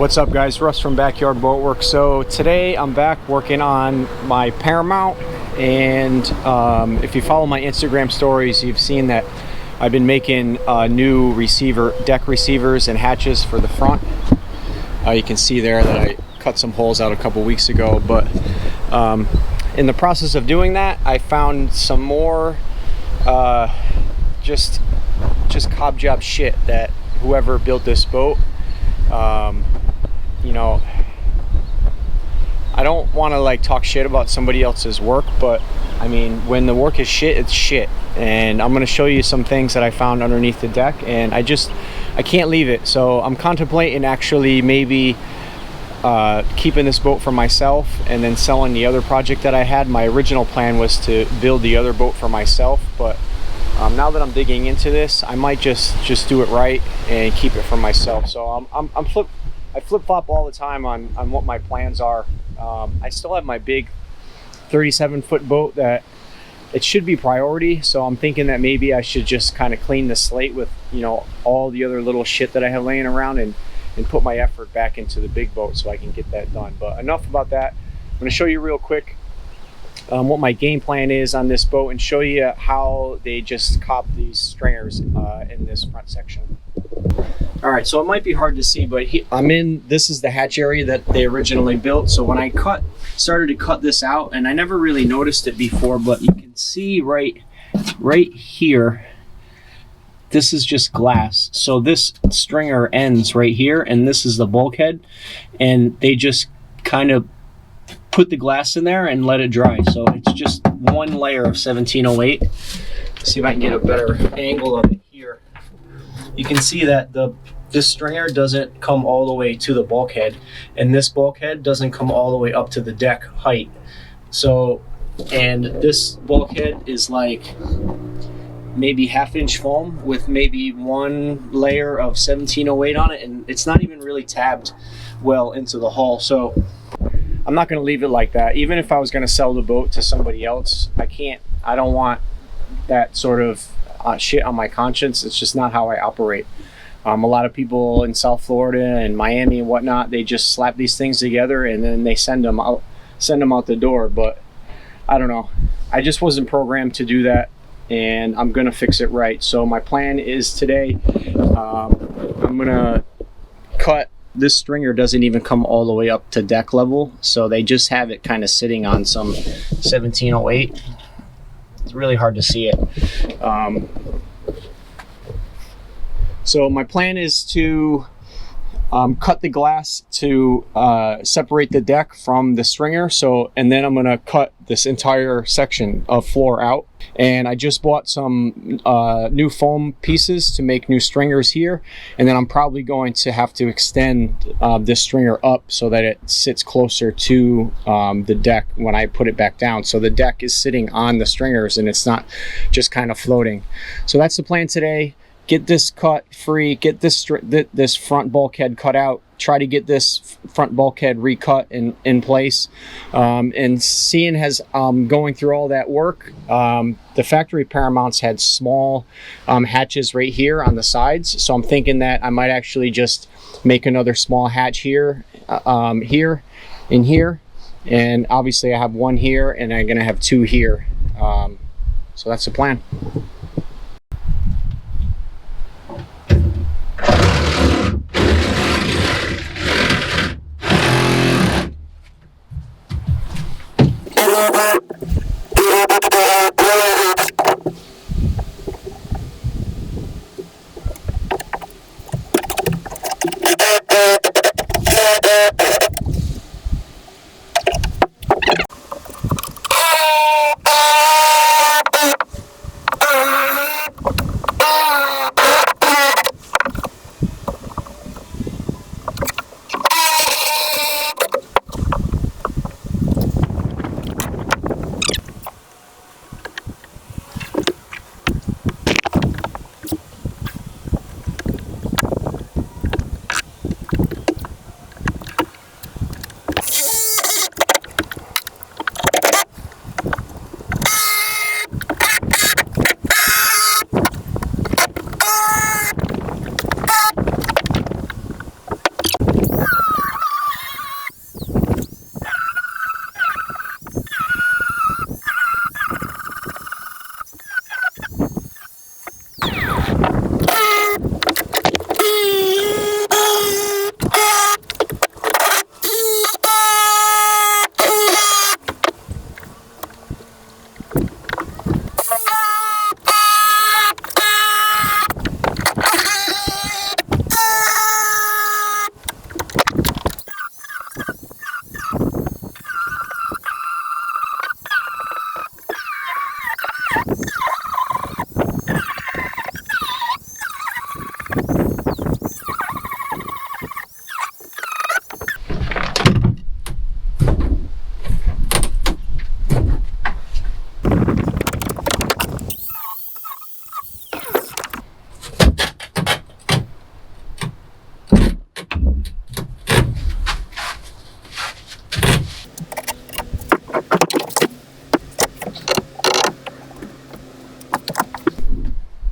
What's up guys, Russ from Backyard Boatworks. So today I'm back working on my Paramount, and if you follow my Instagram stories, you've seen that I've been making new deck receivers and hatches for the front. You can see there that I cut some holes out a couple weeks ago, but in the process of doing that, I found some more just cob job shit that whoever built this boat, you know, I don't want to like talk shit about somebody else's work, but I mean, when the work is shit, it's shit. And I'm going to show you some things that I found underneath the deck, and I can't leave it. So I'm contemplating actually maybe keeping this boat for myself and then selling the other project that I had. My original plan was to build the other boat for myself, but now that I'm digging into this, I might just do it right and keep it for myself. So I flip-flop all the time on what my plans are. I still have my big 37-foot boat that it should be priority, so I'm thinking that maybe I should just kind of clean the slate with, you know, all the other little shit that I have laying around and put my effort back into the big boat so I can get that done. But enough about that. I'm going to show you real quick what my game plan is on this boat and show you how they just cop these stringers in this front section. All right, so it might be hard to see, but this is the hatch area that they originally built. So when I started to cut this out, and I never really noticed it before, but you can see right here, this is just glass. So this stringer ends right here, and this is the bulkhead, and they just kind of put the glass in there and let it dry. So it's just one layer of 1708. See if I can get a better angle of it here. You can see that this stringer doesn't come all the way to the bulkhead, and this bulkhead doesn't come all the way up to the deck height. So, and this bulkhead is like maybe half-inch foam with maybe one layer of 1708 on it, and it's not even really tabbed well into the hull. So I'm not going to leave it like that. Even if I was going to sell the boat to somebody else, I don't want that sort of shit on my conscience. It's just not how I operate. A lot of people in South Florida and Miami and whatnot, they just slap these things together and then they send them out the door. But I don't know. I just wasn't programmed to do that, and I'm gonna fix it right. So my plan is today, I'm gonna cut. This stringer doesn't even come all the way up to deck level, so they just have it kind of sitting on some 1708. It's really hard to see it. So my plan is to cut the glass to separate the deck from the stringer. And then I'm gonna cut this entire section of floor out. And I just bought some new foam pieces to make new stringers here. And then I'm probably going to have to extend this stringer up so that it sits closer to the deck when I put it back down. So the deck is sitting on the stringers and it's not just kind of floating. So that's the plan today. Get this cut free, get this front bulkhead cut out, try to get this front bulkhead recut in place. And seeing as going through all that work, the factory Paramounts had small hatches right here on the sides. So I'm thinking that I might actually just make another small hatch here, here, and here. And obviously I have one here and I'm gonna have two here. So that's the plan.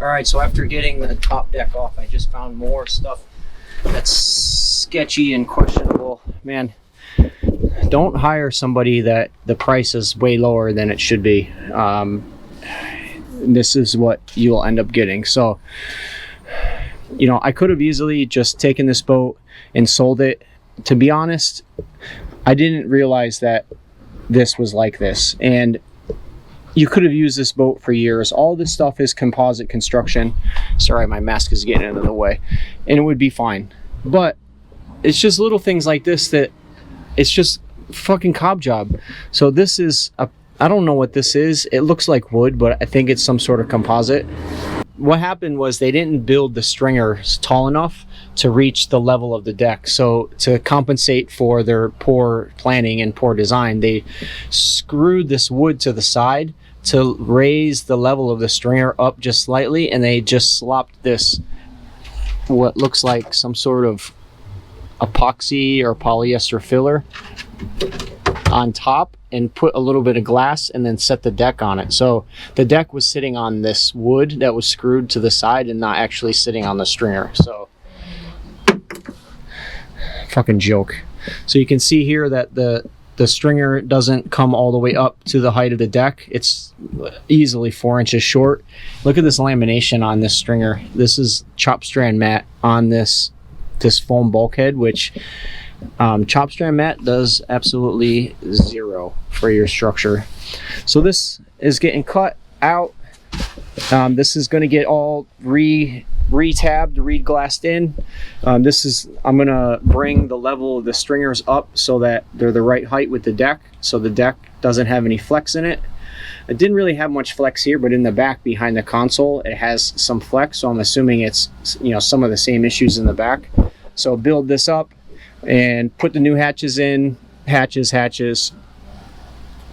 All right, so after getting the top deck off, I just found more stuff that's sketchy and questionable. Man, don't hire somebody that the price is way lower than it should be. This is what you'll end up getting. So, you know, I could have easily just taken this boat and sold it. To be honest, I didn't realize that this was like this, and you could have used this boat for years. All this stuff is composite construction. Sorry, my mask is getting into the way, and it would be fine. But it's just little things like this that it's just fucking cob job. So this is a, I don't know what this is. It looks like wood, but I think it's some sort of composite. What happened was they didn't build the stringers tall enough to reach the level of the deck. So to compensate for their poor planning and poor design, they screwed this wood to the side to raise the level of the stringer up just slightly, and they just slopped this, what looks like some sort of epoxy or polyester filler on top, and put a little bit of glass and then set the deck on it. So the deck was sitting on this wood that was screwed to the side and not actually sitting on the stringer. So fucking joke. So you can see here that the stringer doesn't come all the way up to the height of the deck. It's easily 4 inches short. Look at this lamination on this stringer. This is chop strand mat on this foam bulkhead, which chop strand mat does absolutely zero for your structure. So this is getting cut out. This is going to get all re-tabbed, re-glassed in. I'm going to bring the level of the stringers up so that they're the right height with the deck, so the deck doesn't have any flex in it. It didn't really have much flex here, but in the back behind the console it has some flex, so I'm assuming it's, you know, some of the same issues in the back. So build this up and put the new hatches in, hatches,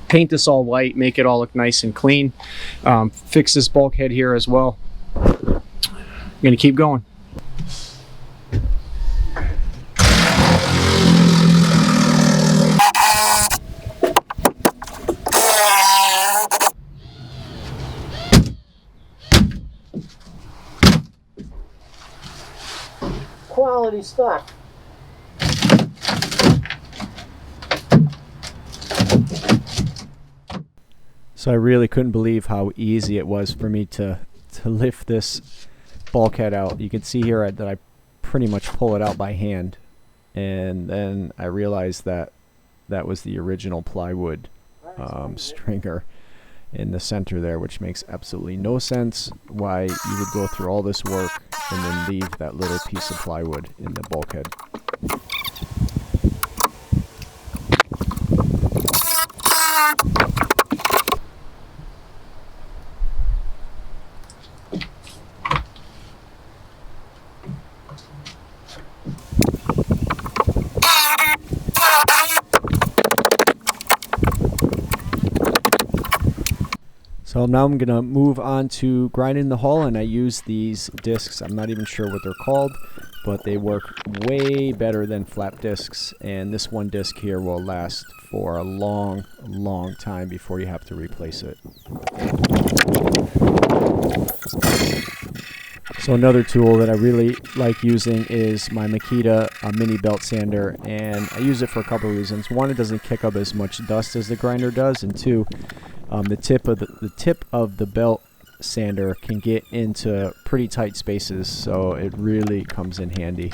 paint this all white, make it all look nice and clean. Fix this bulkhead here as well. I'm gonna keep going. Quality stuff. So I really couldn't believe how easy it was for me to lift this bulkhead out. You can see here that I pretty much pull it out by hand, and then I realized that that was the original plywood stringer in the center there, which makes absolutely no sense why you would go through all this work and then leave that little piece of plywood in the bulkhead. So now I'm going to move on to grinding the hull, and I use these discs. I'm not even sure what they're called, but they work way better than flap discs, and this one disc here will last for a long time before you have to replace it. So another tool that I really like using is my Makita mini belt sander, and I use it for a couple of reasons. One, it doesn't kick up as much dust as the grinder does, and two, the tip of the belt sander can get into pretty tight spaces, so it really comes in handy.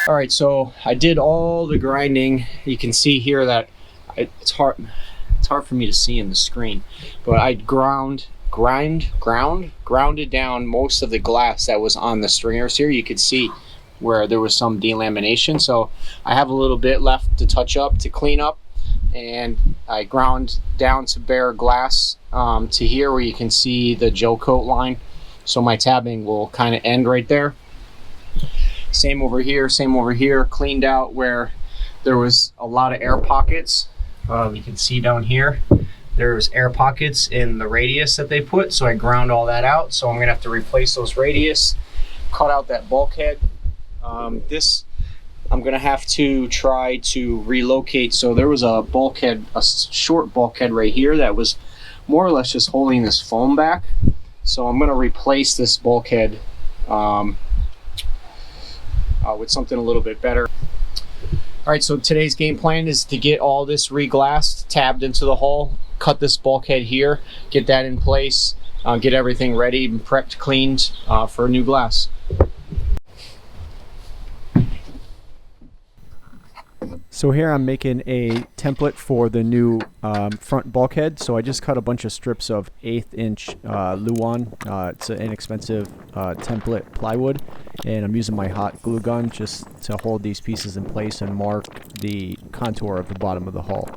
All right, so I did all the grinding. You can see here that it's hard for me to see in the screen, but I grounded down most of the glass that was on the stringers here. You could see where there was some delamination, so I have a little bit left to touch up, to clean up, and I ground down to bare glass to here where you can see the gel coat line, so my tabbing will kind of end right there. Same over here, cleaned out where there was a lot of air pockets. You can see down here there's air pockets in the radius that they put, so I ground all that out. So I'm gonna have to replace those radius, cut out that bulkhead. This I'm gonna have to try to relocate. So there was a bulkhead, a short bulkhead right here that was more or less just holding this foam back. So I'm gonna replace this bulkhead with something a little bit better. All right, so today's game plan is to get all this re-glassed, tabbed into the hull, cut this bulkhead here, get that in place, get everything ready and prepped, cleaned for new glass. So here I'm making a template for the new front bulkhead. So I just cut a bunch of strips of 1/8 inch Luan. It's an inexpensive template plywood, and I'm using my hot glue gun just to hold these pieces in place and mark the contour of the bottom of the hull.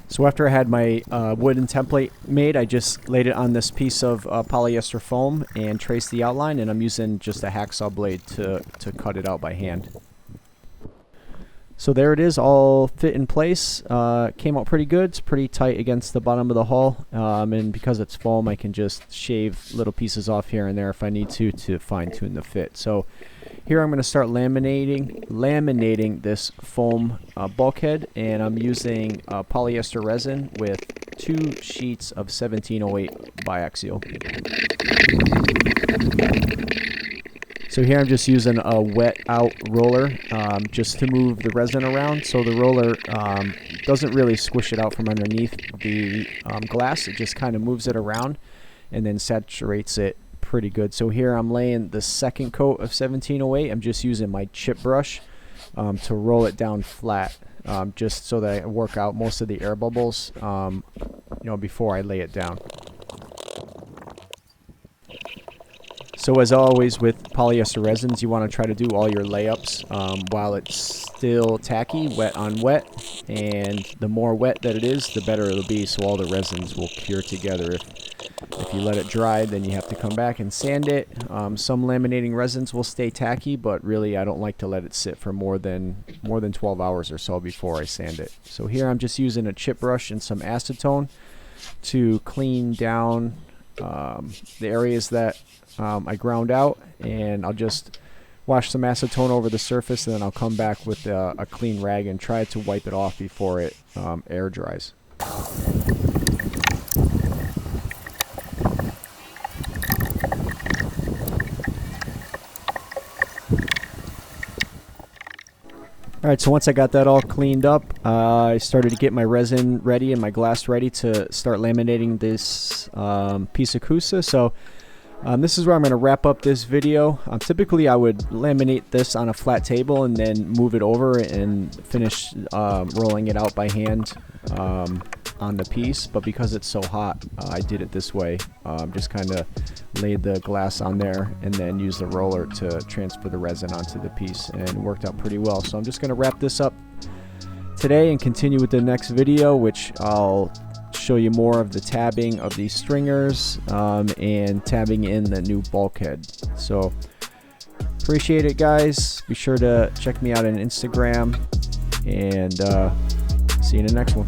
So after I had my wooden template made, I just laid it on this piece of polyester foam and traced the outline, and I'm using just a hacksaw blade to cut it out by hand. So there it is, all fit in place. Came out pretty good. It's pretty tight against the bottom of the hull, and because it's foam, I can just shave little pieces off here and there if I need to fine-tune the fit. So here I'm going to start laminating this foam bulkhead, and I'm using polyester resin with 2 sheets of 1708 biaxial. So here I'm just using a wet out roller just to move the resin around, so the roller doesn't really squish it out from underneath the glass. It just kind of moves it around and then saturates it pretty good. So here I'm laying the second coat of 1708. I'm just using my chip brush to roll it down flat, just so that I work out most of the air bubbles before I lay it down. So as always with polyester resins, you want to try to do all your layups while it's still tacky, wet on wet, and the more wet that it is, the better it'll be, so all the resins will cure together. If you let it dry, then you have to come back and sand it. Some laminating resins will stay tacky, but really I don't like to let it sit for more than 12 hours or so before I sand it. So here I'm just using a chip brush and some acetone to clean down the areas that I ground out, and I'll just wash some acetone over the surface, and then I'll come back with a clean rag and try to wipe it off before it air dries. Alright, so once I got that all cleaned up, I started to get my resin ready and my glass ready to start laminating this piece of Coosa. So this is where I'm going to wrap up this video. Typically I would laminate this on a flat table and then move it over and finish rolling it out by hand on the piece, but because it's so hot, I did it this way. Just kind of laid the glass on there and then used the roller to transfer the resin onto the piece, and it worked out pretty well. So I'm just going to wrap this up today and continue with the next video, which I'll show you more of the tabbing of these stringers and tabbing in the new bulkhead. So appreciate it, guys. Be sure to check me out on Instagram, and see you in the next one.